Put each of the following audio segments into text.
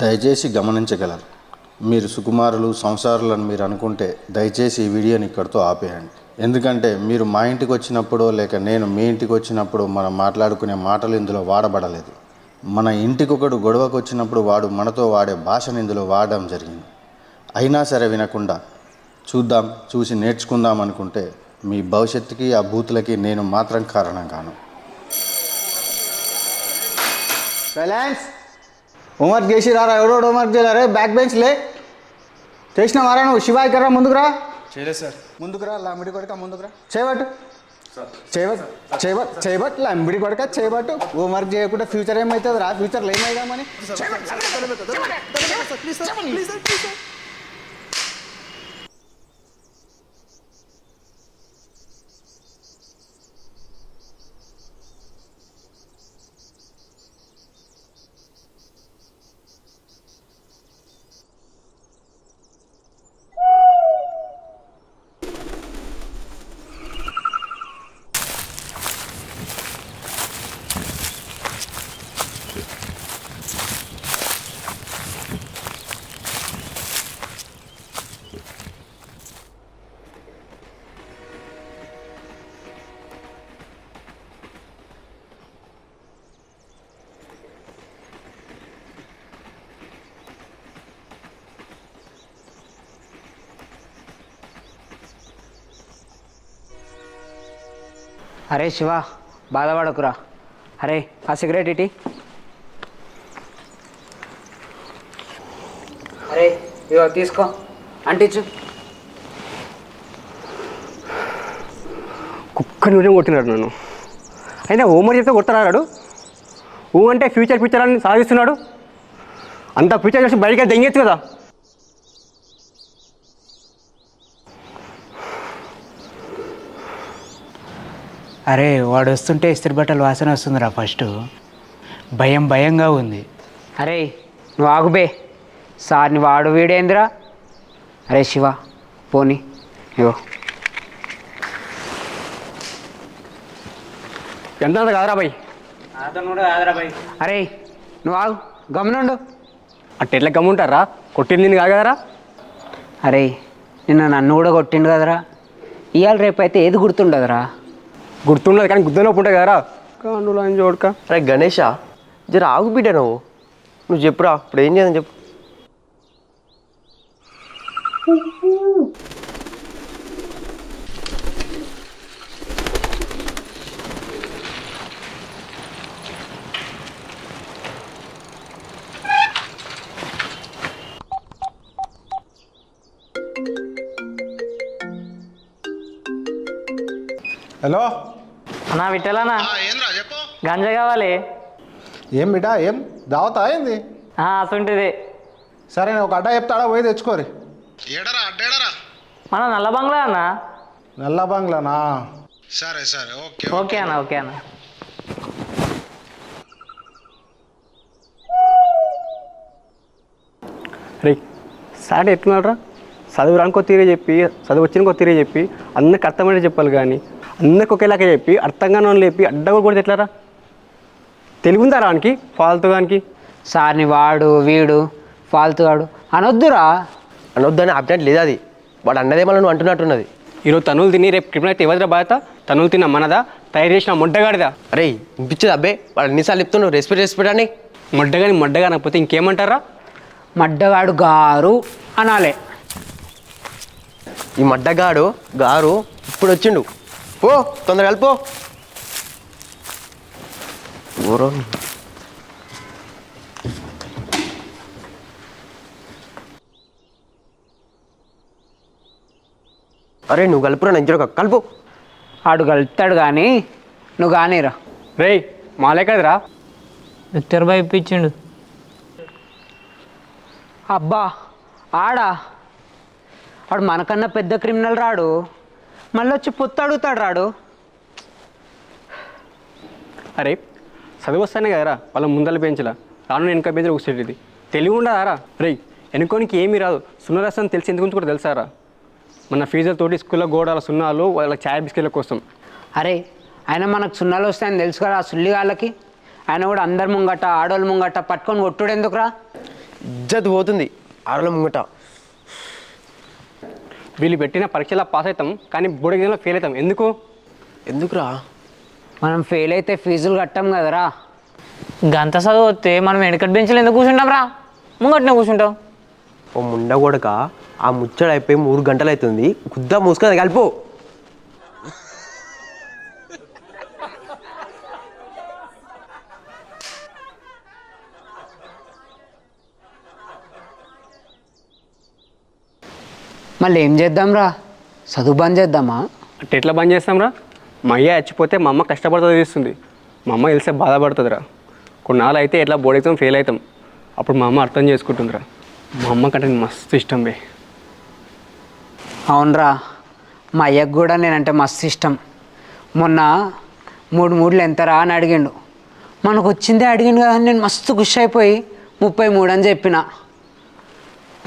దయచేసి గమనించగలరు. మీరు సుకుమారులు సంసారులను మీరు అనుకుంటే దయచేసి ఈ వీడియోని ఇక్కడితో ఆపేయండి. ఎందుకంటే మీరు మా ఇంటికి వచ్చినప్పుడు లేక నేను మీ ఇంటికి వచ్చినప్పుడు మనం మాట్లాడుకునే మాటలు ఇందులో వాడబడలేదు. మన ఇంటికి ఒకడు గొడవకు వచ్చినప్పుడు వాడు మనతో వాడే భాషను ఇందులో వాడడం జరిగింది. అయినా సరే వినకుండా చూసి నేర్చుకుందాం అనుకుంటే మీ భవిష్యత్తుకి ఆ బూతులకి నేను మాత్రం కారణం కాను. సైలెన్స్. హోంవర్క్ చేసి రారా. ఎవడోడు హోంవర్క్ చేయలేరే. బ్యాక్ బెంచ్ లే. చేసిన వారా నువ్వు. శివాయి కర్రా ముందుకురా. చేయలేదు సార్. ముందుకురా. లంబడి కొడక ముందుకురా. చేయబట్టు చేయబట్టు లంబడి కొడక చేయబట్టు. హోంవర్క్ చేయకుండా ఫ్యూచర్ ఏమవుతుంది రా. ఫ్యూచర్లో ఏమైదామని. అరే శివ, బాధపడకురా. అరే ఆ సిగరెట్ ఇటీ. అరే ఇవో తీసుకో, అంటించు. కుక్క నూనె కొట్టినాడు నన్ను. అయినా హోంవర్క్ చెప్తే కొట్టరాడు. అంటే ఫ్యూచర్ అని సాగిస్తున్నాడు. అంత ఫ్యూచర్ చేసి బయటకి దెంగెచ్చు కదా. అరే వాడు వస్తుంటే ఇస్త్రీ బట్టలు వాసన వస్తుందిరా. ఫస్ట్ భయంగా ఉంది. అరే నువ్వు ఆగుబే. సార్ని వాడు వీడేందిరా. అరే శివ పోనీ. ఇగో ఎంత కాదురా బాయ్. అరే నువ్వు ఆగు, గమనుండు. అట్ట ఎట్లా గమ్ముంటారా? కొట్టింది నేను కాదు కదరా. అరే నిన్న నన్ను కూడా కొట్టిండు కదరా. ఇవాళ రేపు అయితే ఏది గుర్తుండదురా. గుర్తుండదు కానీ గుద్దలోపు ఉంటాయి కదరా. కానులు అని చూడక. అరే గణేష, జర ఆగు బిడ్డ. నువ్వు చెప్పురా. ఇప్పుడు ఏం చేద్దాం చెప్పు. హలో అన్నా విట్టలానా, గంజ కావాలి. ఏం బిడ్డా, ఏం దావతా ఏంది? అసంటిది. సరే నేను ఒక అడ్డా చెప్తాడా, పోయి తెచ్చుకోరి. మన నల్ల బంగ్లా అన్న. నల్ల బంగ్లానా? సరే సరే ఓకే ఓకే అన్న. ఓకే అన్న. రే సార్ ఎట్లున్నారా? చదువు రానికో తీరే చెప్పి, చదువు వచ్చినకో తీరే చెప్పి, అందరికి అర్థమైనా చెప్పాలి. కానీ అందరికి ఒకేలాగా చెప్పి అర్థం కాని వాళ్ళు చెప్పి అడ్డగా కూడా ఎట్లారా? తెలివిందా రానికి ఫాల్తు గానికి? సార్ని వాడు వీడు ఫాల్తుగాడు అనొద్దురా. అనొద్దని అప్డేట్ లేదు. అది వాడు అన్నదేమో నువ్వు అంటున్నట్టున్నది. ఈరోజు తనులు తిని రేపు క్రిమినల్ అయితే ఎవరిదా బాధ్యత? తనులు తిన్న మనదా, తయారు చేసిన మొడ్డగాడిదా? అరే ఇంపించదు అబ్బే. వాడు ఎన్నిసార్లు చెప్తున్నావు రెస్పెక్ట్ అని. మొడ్డగా అనకపోతే ఇంకేమంటారా? మడ్డగాడు గారు అనాలే. ఈ మడ్డగాడు గారు ఇప్పుడు వచ్చిండు. పో తొందరగా వెళ్ళిపో. అరే నువ్వు కలుపురా, నేను కలుపు. ఆడు కలుపుతాడు కానీ నువ్వు కానీరా. రే మాలే కదరా. విక్టర్ బాయ్ ఇప్పించిండు. అబ్బా ఆడా, వాడు మనకన్నా పెద్ద క్రిమినల్ రాడు. మళ్ళీ వచ్చి పొత్తు అడుగుతాడు రాడు. అరే చదువు వస్తానే కదరా వాళ్ళ ముందల బెంచ్లా, రాను వెనక బెంచ్లో కూర్చేది. తెలివి ఉండదారా? రే వెనుకోనికి ఏమీ రాదు. సున్నరసం తెలిసి ఎందుకు కూడా తెలుసారా? మన ఫీజులతోటి స్కూల్లో గోడాల సున్నాలు వాళ్ళ ఛాయ్ బిస్కెట్ల కోసం. అరే ఆయన మనకు సున్నాలు వస్తాయని తెలుసు కదా ఆ సుల్లిగాళ్ళకి. ఆయన కూడా అందరి ముంగట ఆడోళ్ళ ముంగట పట్టుకొని కొట్టుడు ఎందుకురా? ఇజ్జత్ పోతుంది ఆడల ముంగట. వీళ్ళు పెట్టిన పరీక్షలో పాస్ అవుతాం కానీ బోర్డు ఎగ్జామ్లో ఫెయిల్ అవుతాం. ఎందుకు? ఎందుకురా? మనం ఫెయిల్ అయితే ఫీజులు కట్టాం కదరా. గంత చదువు వస్తే మనం వెనకటి బెంచ్లో ఎందుకు కూర్చుంటాం రా? ముంగట్నే కూర్చుంటాం. ఓ ముండ కొడక, ఆ ముచ్చట అయిపోయి 3 గంటలు అవుతుంది. గుద్ద మూసుకొని కలిపో. మళ్ళీ ఏం చేద్దాంరా? చదువు బంద్ చేద్దామా? అంటే ఎట్లా బంద్ చేస్తాంరా? మా అయ్య చచ్చిపోతే మా అమ్మ కష్టపడుతుంది తీస్తుంది. మా అమ్మ తెలిస్తే బాధపడుతుందిరా. కొన్నాళ్ళు అయితే ఎట్లా బోర్డు ఎగ్జామ్ ఫెయిల్ అవుతాం. అప్పుడు మా అమ్మ అర్థం చేసుకుంటుందిరా. మా అమ్మ కంటే నేను మస్తు ఇష్టం బే. అవునరా, మా అయ్యకు కూడా నేనంటే మస్తు ఇష్టం. మొన్న 3 మూడులు ఎంతరా అని అడిగిండు. మనకు వచ్చిందే అడిగిండు కదా అని నేను మస్తు ఖుషి అయిపోయి 33 అని చెప్పిన.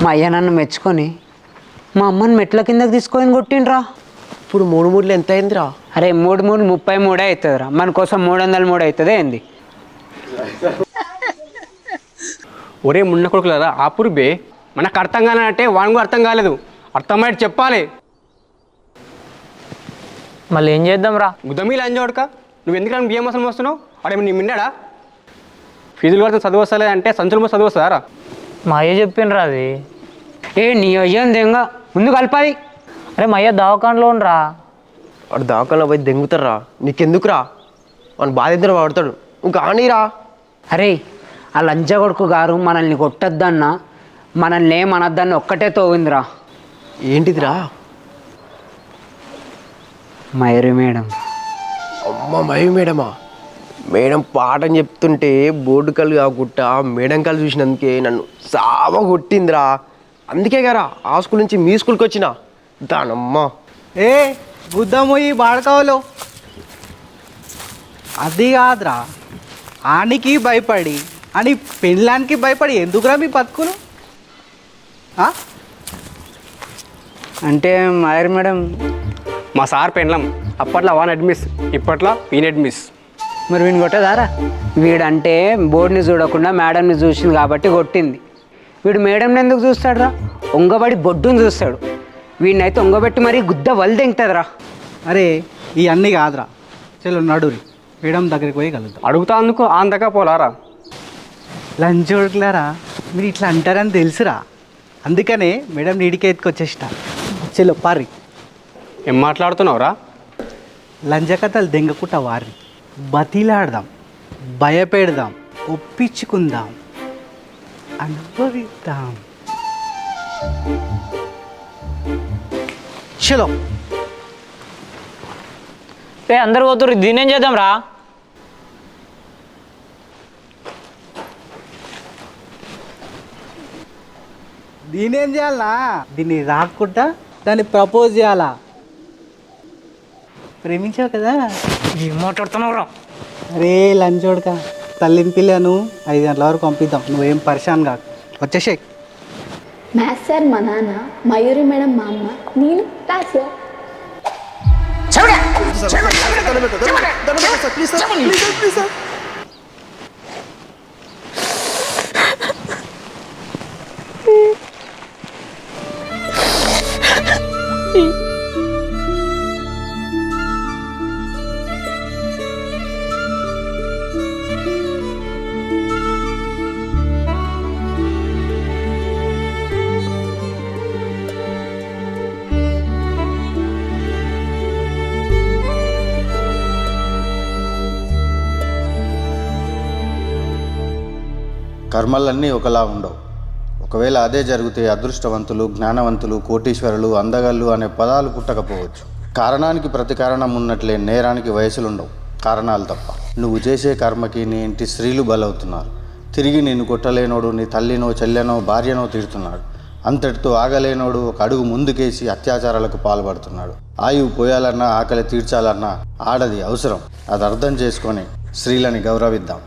మా అయ్య నన్ను మెచ్చుకొని మా అమ్మని మెట్ల కిందకి తీసుకొని కొట్టిండ్రా. ఇప్పుడు 3 మూడులు ఎంత అయిందిరా? అరే 3 మూడు 33 అవుతుందిరా. మన కోసం 303 అవుతుంది ఏంది? ఒరే మున్న కొడుకులరా ఆపురు బే. మనకు అర్థం కాలంటే వాడిని కూడా అర్థం కాలేదు. అర్థమయ్యేది చెప్పాలి. మళ్ళీ ఏం చేద్దాం రా? గుద్దమీలు అంజోడక నువ్వు ఎందుకు బియ్యం మోసం వస్తున్నావు? వాడు నీ మిన్నాడా? ఫీజులు కడితే చదువు వస్తలేదు అంటే సంచులు చదువు వస్తుందారా? మా అయ్య చెప్పిండ్రా అది. ఏ నీ అయ్యం దెంగ ముందు కలపాలి. అరే మా అయ్య దవాఖానలో ఉండరా. వాడు దావకాల్లో పోయి దెంగుతారా? నీకెందుకురా? వాడు బాధ ఇద్దరు పడతాడు. నువ్వు కానీరా. అరే ఆ లంచగొడుకు గారు మనల్ని కొట్టొద్దన్నా మనల్ని ఏమనొద్దన్న ఒక్కటే తోవిందిరా. ఏంటిదిరా? మయూరి మేడం. అమ్మ మయి మేడమా? మేడం పాఠం చెప్తుంటే బోర్డు కళ్ళు కాకుండా మేడం కళ్ళు చూసినందుకే నన్ను సావ కొట్టిందిరా. అందుకే కదా ఆ స్కూల్ నుంచి మీ స్కూల్కి వచ్చిన. దానమ్మా ఏ గుద్దమోయి బాడకావులో అది కాదురా, ఆనికి భయపడి అని పెళ్ళానికి భయపడి ఎందుకురా మీ బతుకులు? అంటే మయూరి మేడం మా సార్ పెండ్లం అప్పట్లో వాన్ అడ్మిస్, ఇప్పట్లో వీన్ అడ్మిస్. మరి వీడిని కొట్టదారా? వీడంటే బోర్డుని చూడకుండా మేడంని చూసింది కాబట్టి కొట్టింది. వీడు మేడంని ఎందుకు చూస్తాడు రా? ఒంగబడి బొడ్డుని చూస్తాడు. వీడినైతే ఒంగబెట్టి మరీ గుద్ద వల్దెంగుతుందిరా. అరే ఇవన్నీ కాదురా, చలో నడురి మేడం దగ్గరికి పోయి కలుద్దాం. అడుగుతా అందుకు ఆంతగా పోలారా? లంచ్ ఉడకలేరా? మీరు ఇట్లా అంటారని తెలుసురా, అందుకనే మేడం నీడికి ఎత్తుకొచ్చేసిన. చలో పారి. ఏం మాట్లాడుతున్నావురా? లంచ కథలు దెంగకుట్ట వారి బతిలాడదాం, భయపెడదాం, ఒప్పించుకుందాం, అనుభవిద్దాం. చలో ఏ అందరు పోతుర్రు, దీన్ని ఏం చేద్దాం రా? దీని ఏం చేయాలనా? దీన్ని రాకుండా దాన్ని ప్రపోజ్ చేయాలా? ప్రేమించావు కదా? ఏం మాట్లాడుతున్నావు రా? అరే లంచోడక, తల్లిని పిల్లను 5 గంటల వరకు పంపిద్దాం. నువ్వేం పరిశాన్ కాకు, వచ్చేసే. మ్యాథ్స్ సార్ మా నాన్న, మయూరి మేడం మా అమ్మ, నేను క్లాస్లో. కర్మలన్నీ ఒకలా ఉండవు. ఒకవేళ అదే జరిగితే అదృష్టవంతులు, జ్ఞానవంతులు, కోటీశ్వరులు, అందగళ్ళు అనే పదాలు పుట్టకపోవచ్చు. కారణానికి ప్రతి కారణం ఉన్నట్లే నేరానికి వయసులుండవు, కారణాలు తప్ప. నువ్వు చేసే కర్మకి నీ ఇంటి స్త్రీలు బలవుతున్నారు. తిరిగి నిన్ను కొట్టలేనోడు నీ తల్లినో చెల్లెనో భార్యనో తిడుతున్నాడు. అంతటితో ఆగలేనోడు ఒక అడుగు ముందుకేసి అత్యాచారాలకు పాల్పడుతున్నాడు. ఆయువు పోయాలన్నా ఆకలి తీర్చాలన్నా ఆడది అవసరం. అది అర్థం చేసుకొని స్త్రీలని గౌరవిద్దాం.